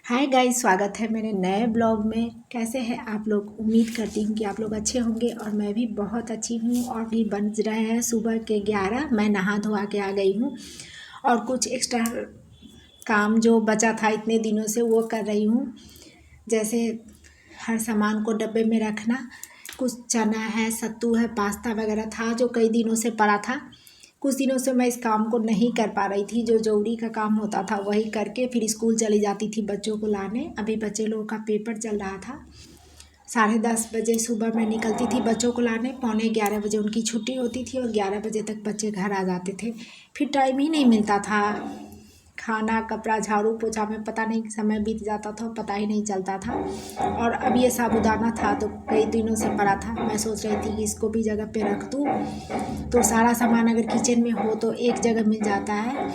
Hi guys, स्वागत है मेरे नए ब्लॉग में। कैसे हैं आप लोग? उम्मीद करती हूँ कि आप लोग अच्छे होंगे और मैं भी बहुत अच्छी हूँ। और भी बन रहे हैं सुबह के 11। मैं नहा धोआ के आ गई हूँ और कुछ एक्स्ट्रा काम जो बचा था इतने दिनों से वो कर रही हूँ। जैसे हर सामान को डब्बे में रखना, कुछ चना है, सत्तू है, पास्ता वगैरह था जो कई दिनों से पड़ा था। कुछ दिनों से मैं इस काम को नहीं कर पा रही थी। जो ज़रूरी का काम होता था वही करके फिर स्कूल चली जाती थी बच्चों को लाने। अभी बच्चे लोगों का पेपर चल रहा था। 10:30 बजे सुबह मैं निकलती थी बच्चों को लाने। 11:15 बजे उनकी छुट्टी होती थी और 11 बजे तक बच्चे घर आ जाते थे। फिर टाइम ही नहीं मिलता था। खाना, कपड़ा, झाड़ू पोछा में पता नहीं समय बीत जाता था, पता ही नहीं चलता था। और अब ये साबूदाना था तो कई दिनों से पड़ा था। मैं सोच रही थी कि इसको भी जगह पे रख दूँ, तो सारा सामान अगर किचन में हो तो एक जगह मिल जाता है।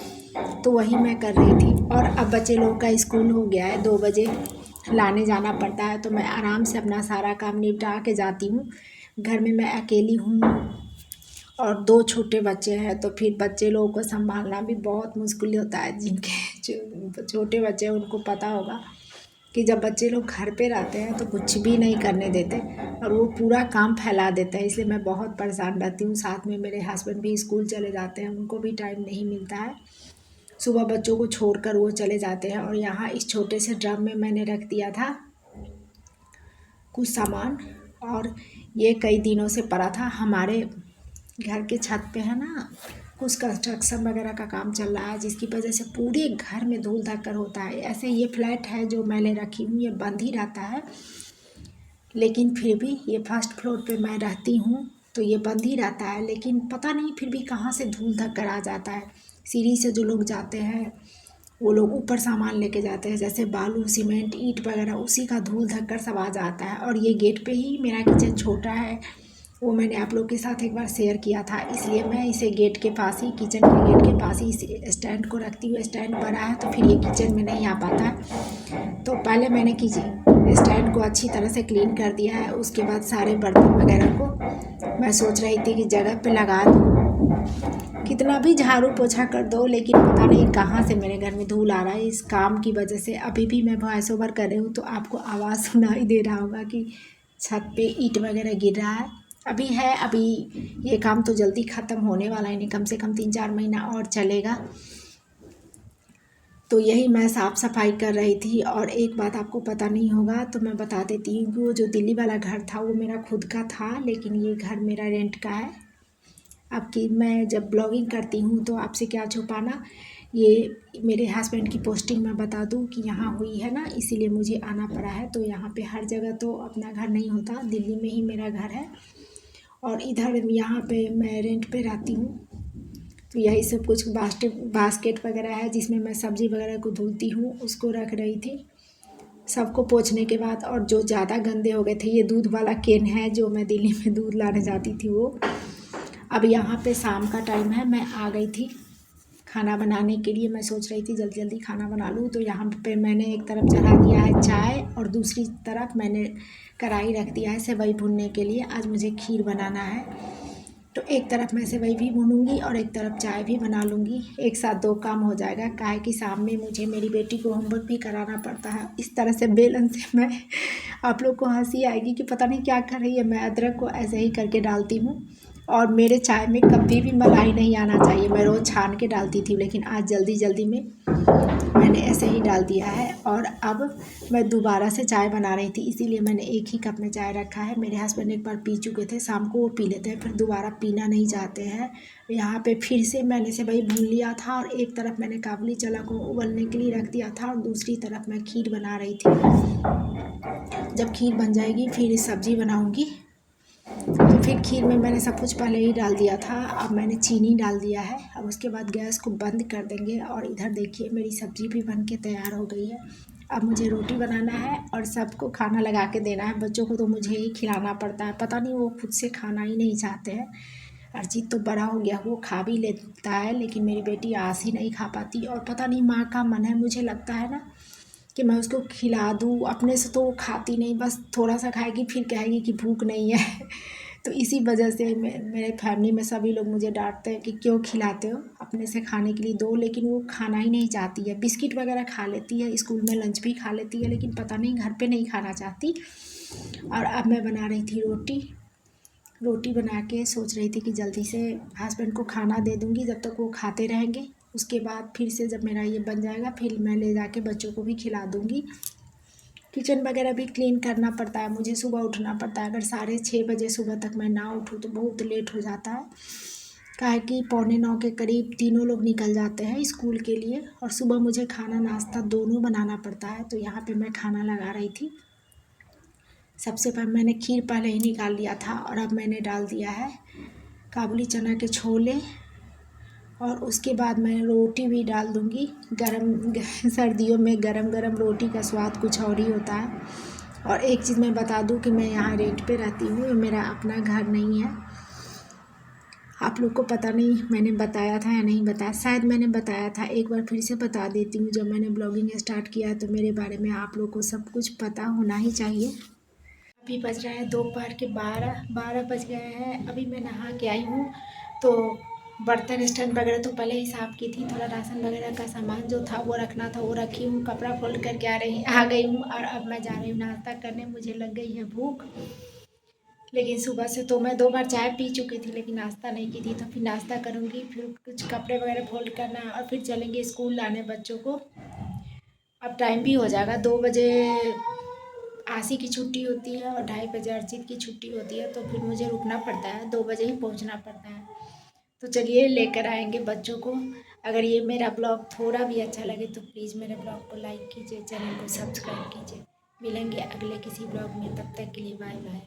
तो वही मैं कर रही थी। और अब बच्चे लोगों का स्कूल हो गया है, 2 बजे लाने जाना पड़ता है, तो मैं आराम से अपना सारा काम निपटा के जाती हूँ। घर में मैं अकेली हूँ और 2 छोटे बच्चे हैं, तो फिर बच्चे लोगों को संभालना भी बहुत मुश्किल होता है। जिनके छोटे बच्चे हैं उनको पता होगा कि जब बच्चे लोग घर पे रहते हैं तो कुछ भी नहीं करने देते और वो पूरा काम फैला देते हैं। इसलिए मैं बहुत परेशान रहती हूँ। साथ में मेरे हस्बैंड भी स्कूल चले जाते हैं, उनको भी टाइम नहीं मिलता है। सुबह बच्चों को छोड़कर वो चले जाते हैं। और यहाँ इस छोटे से ड्रम में मैंने रख दिया था कुछ सामान, और ये कई दिनों से पड़ा था। हमारे घर के छत पे है ना, कुछ कंस्ट्रक्शन वगैरह का काम चल रहा है, जिसकी वजह से पूरे घर में धूल धक्कर होता है। ऐसे ये फ्लैट है जो मैंने रखी हूँ, ये बंद ही रहता है, लेकिन फिर भी ये फर्स्ट फ्लोर पे मैं रहती हूँ तो ये बंद ही रहता है। लेकिन पता नहीं फिर भी कहाँ से धूल धक्कर आ जाता है। सीढ़ी से जो लोग जाते हैं वो लोग ऊपर सामान लेके जाते हैं, जैसे बालू, सीमेंट, ईंट वगैरह, उसी का धूल धक्कर सब आ जाता है। और ये गेट पे ही मेरा किचन छोटा है, वो मैंने आप लोग के साथ एक बार शेयर किया था, इसलिए मैं इसे गेट के पास ही, किचन के गेट के पास ही इस स्टैंड को रखती हूँ। स्टैंड बड़ा है तो फिर ये किचन में नहीं आ पाता है। तो पहले मैंने किचन स्टैंड को अच्छी तरह से क्लीन कर दिया है। उसके बाद सारे बर्तन वगैरह को मैं सोच रही थी कि जगह पे लगा दूँ। कितना भी झाड़ू पोछा कर दो लेकिन पता नहीं कहाँ से मेरे घर में धूल आ रहा है इस काम की वजह से। अभी भी मैं वॉइस ओवर कर रही हूँ तो आपको आवाज़ सुनाई दे रहा होगा कि छत पे ईंट वगैरह गिर रहा है। अभी ये काम तो जल्दी ख़त्म होने वाला है, नहीं कम से कम 3-4 महीना और चलेगा। तो यही मैं साफ़ सफाई कर रही थी। और एक बात आपको पता नहीं होगा तो मैं बता देती हूँ कि वो जो दिल्ली वाला घर था वो मेरा खुद का था, लेकिन ये घर मेरा रेंट का है। अब कि मैं जब ब्लॉगिंग करती हूँ तो आपसे क्या छुपाना, ये मेरे हस्बैंड की पोस्टिंग मैं बता दूँ कि यहाँ हुई है ना, इसीलिए मुझे आना पड़ा है। तो यहाँ पे हर जगह तो अपना घर नहीं होता, दिल्ली में ही मेरा घर है और इधर यहाँ पे मैं रेंट पे रहती हूँ। तो यही सब कुछ बास्केट वगैरह है जिसमें मैं सब्ज़ी वगैरह को धुलती हूँ, उसको रख रही थी सबको पोंछने के बाद। और जो ज़्यादा गंदे हो गए थे, ये दूध वाला केन है जो मैं दिल्ली में दूध लाने जाती थी वो। अब यहाँ पे शाम का टाइम है, मैं आ गई थी खाना बनाने के लिए। मैं सोच रही थी जल्दी जल्दी खाना बना लूँ। तो यहाँ पे मैंने एक तरफ चढ़ा दिया है चाय और दूसरी तरफ मैंने कढ़ाई रख दिया है सेवई भूनने के लिए। आज मुझे खीर बनाना है तो एक तरफ मैं सेवई भी भूनूंगी और एक तरफ चाय भी बना लूँगी। एक साथ 2 काम हो जाएगा, काहे कि शाम में मुझे मेरी बेटी को होमवर्क भी कराना पड़ता है। इस तरह से बेलन से मैं, आप लोग को हंसी आएगी कि पता नहीं क्या कर रही है, मैं अदरक को ऐसे ही करके डालती हूँ। और मेरे चाय में कभी भी मलाई नहीं आना चाहिए, मैं रोज़ छान के डालती थी, लेकिन आज जल्दी जल्दी में मैंने ऐसे ही डाल दिया है। और अब मैं दोबारा से चाय बना रही थी, इसीलिए मैंने एक ही कप में चाय रखा है। मेरे हस्बैंड एक बार पी चुके थे, शाम को वो पी लेते हैं, फिर दोबारा पीना नहीं चाहते हैं। यहाँ पे फिर से मैंने सेवई भून लिया था और एक तरफ मैंने काबुली चना को उबलने के लिए रख दिया था और दूसरी तरफ मैं खीर बना रही थी। जब खीर बन जाएगी फिर सब्ज़ी बनाऊँगी। तो फिर खीर में मैंने सब कुछ पहले ही डाल दिया था, अब मैंने चीनी डाल दिया है। अब उसके बाद गैस को बंद कर देंगे। और इधर देखिए मेरी सब्ज़ी भी बन के तैयार हो गई है। अब मुझे रोटी बनाना है और सबको खाना लगा के देना है। बच्चों को तो मुझे ही खिलाना पड़ता है, पता नहीं वो खुद से खाना ही नहीं चाहते हैं। अर्जित तो बड़ा हो गया, वो खा भी लेता है, लेकिन मेरी बेटी आस ही नहीं खा पाती। और पता नहीं माँ का मन है, मुझे लगता है ना कि मैं उसको खिला दूँ। अपने से तो वो खाती नहीं, बस थोड़ा सा खाएगी फिर कहेगी कि भूख नहीं है। तो इसी वजह से मेरे फैमिली में सभी लोग मुझे डांटते हैं कि क्यों खिलाते हो, अपने से खाने के लिए दो। लेकिन वो खाना ही नहीं चाहती है। बिस्किट वगैरह खा लेती है, स्कूल में लंच भी खा लेती है, लेकिन पता नहीं घर पे नहीं खाना चाहती। और अब मैं बना रही थी रोटी बना के सोच रही थी कि जल्दी से हस्बैंड को खाना दे दूँगी, जब तक वो खाते रहेंगे। उसके बाद फिर से जब मेरा ये बन जाएगा फिर मैं ले जाके बच्चों को भी खिला दूँगी। किचन वगैरह भी क्लीन करना पड़ता है, मुझे सुबह उठना पड़ता है। अगर 6:30 बजे सुबह तक मैं ना उठूँ तो बहुत लेट हो जाता है। काहे कि 8:45 के करीब तीनों लोग निकल जाते हैं स्कूल के लिए, और सुबह मुझे खाना नाश्ता दोनों बनाना पड़ता है। तो यहाँ पे मैं खाना लगा रही थी। सबसे पहले मैंने खीर पहले ही निकाल लिया था, और अब मैंने डाल दिया है काबुली चना के छोले, और उसके बाद मैं रोटी भी डाल दूँगी। सर्दियों में गरम गरम रोटी का स्वाद कुछ और ही होता है। और एक चीज़ मैं बता दूँ कि मैं यहाँ रेंट पे रहती हूँ, मेरा अपना घर नहीं है। आप लोग को पता नहीं मैंने बताया था या नहीं बताया, शायद मैंने बताया था, एक बार फिर से बता देती हूँ। जब मैंने ब्लॉगिंग स्टार्ट किया तो मेरे बारे में आप लोग को सब कुछ पता होना ही चाहिए। अभी बज रहे हैं दोपहर के 12 बज गए हैं। अभी मैं नहा के आई हूँ, तो बर्तन स्टैंड वगैरह तो पहले ही साफ़ की थी। थोड़ा राशन वगैरह का सामान जो था वो रखना था, वो रखी हूँ। कपड़ा फोल्ड करके आ गई हूँ, और अब मैं जा रही हूँ नाश्ता करने। मुझे लग गई है भूख, लेकिन सुबह से तो मैं 2 बार चाय पी चुकी थी, लेकिन नाश्ता नहीं की थी। तो फिर नाश्ता करूँगी, फिर कुछ कपड़े वगैरह फोल्ड करना है, और फिर चलेंगे स्कूल लाने बच्चों को। अब टाइम भी हो जाएगा 2 बजे। आशी की छुट्टी होती है और 2:30 बजे अर्चित की छुट्टी होती है, तो फिर मुझे रुकना पड़ता है, 2 बजे ही पहुंचना पड़ता है। तो चलिए लेकर आएंगे बच्चों को। अगर ये मेरा ब्लॉग थोड़ा भी अच्छा लगे तो प्लीज़ मेरे ब्लॉग को लाइक कीजिए, चैनल को सब्सक्राइब कीजिए। मिलेंगे अगले किसी ब्लॉग में, तब तक के लिए बाय बाय।